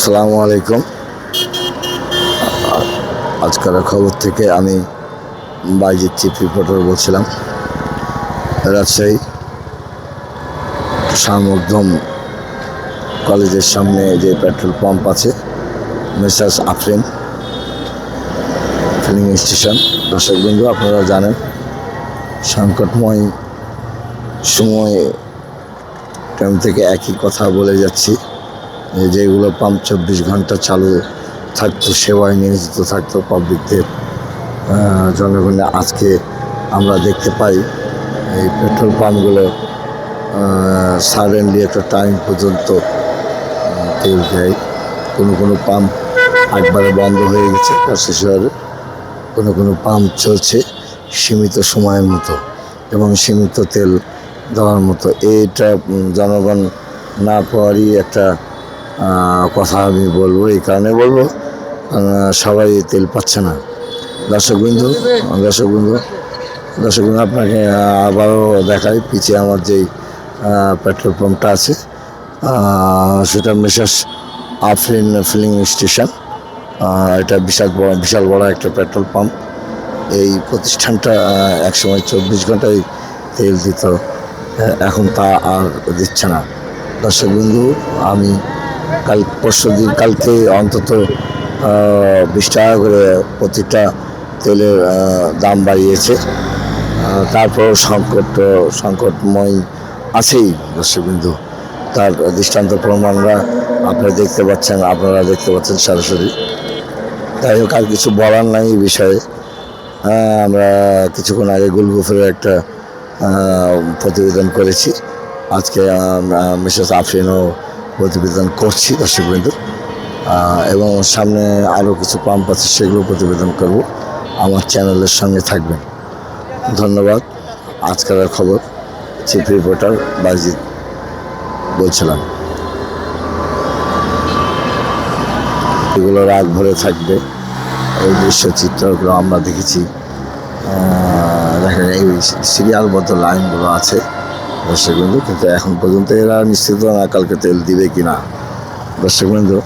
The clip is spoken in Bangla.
আসসালামু আলাইকুম। আজকের খবর থেকে আমি বাইজিৎ চিফ রিপোর্টার বলছিলাম। রাজশাহী শাহমখদুম কলেজের সামনে যে পেট্রোল পাম্প আছে, মেসার্স আফরিন ফিলিং স্টেশন। দর্শক বন্ধু, আপনারা জানেন সংকটময় সময় টাইম থেকে একই কথা বলে যাচ্ছি, যেগুলো পাম্প 24 ঘন্টা চালু থাকতো, সেবায় নিয়োজিত থাকতো পাবলিকদের, জনগণের। আজকে আমরা দেখতে পাই এই পেট্রোল পাম্পগুলো সাডেনলি একটা টাইম পর্যন্ত তেল দেয়। কোনো পাম্প একবারে বন্ধ হয়ে গেছে রাজশাহী শহরে, কোনো পাম্প চলছে সীমিত সময়ের মতো এবং সীমিত তেল দেওয়ার মতো। এইটা জনগণ না পাওয়ারই একটা কথা আমি বলবো। এই কারণে বলবো, সবাই তেল পাচ্ছে না। দর্শক বিন্দু আপনাকে আবারও দেখাই, পিছিয়ে আমার যেই পেট্রোল পাম্পটা আছে সেটা মেসার্স আফরিন ফিলিং স্টেশন। এটা বিশাল বড় একটা পেট্রোল পাম্প। এই প্রতিষ্ঠানটা একসময় 24 ঘন্টায় তেল দিত, এখন তা আর দিচ্ছে না। দর্শক বন্ধু, আমি কালকে অন্তত 20 টাকা করে প্রতিটা তেলের দাম বাড়িয়েছে। তারপরও সংকটময় আছেই দর্শক বিন্দু। তার দৃষ্টান্ত প্রমাণরা আপনারা দেখতে পাচ্ছেন সরাসরি। তাই হোক, আর কিছু বলার নাই এই বিষয়ে। আমরা কিছুক্ষণ আগে গুলগুফের একটা প্রতিবেদন করেছি, আজকে মিসেস আফরিনও প্রতিবেদন করছি দর্শক বিন্দু, এবং সামনে আরও কিছু পাম্প আছে, সেগুলো প্রতিবেদন করব। আমার চ্যানেলের সঙ্গে থাকবেন। ধন্যবাদ। আজকের খবর, চিফ রিপোর্টার বাইজিৎ বলছিলাম। এগুলো রাত ভরে থাকবে, এই দৃশ্যচিত্রগুলো আমরা দেখেছি। দেখা যায় এই সিরিয়ালবদ্ধ লাইনগুলো আছে দর্শক বিন্দু, কিন্তু এখন পর্যন্ত এরা নিশ্চিত না কালকে তেল দিবে কিনা। দর্শক বিন্দু,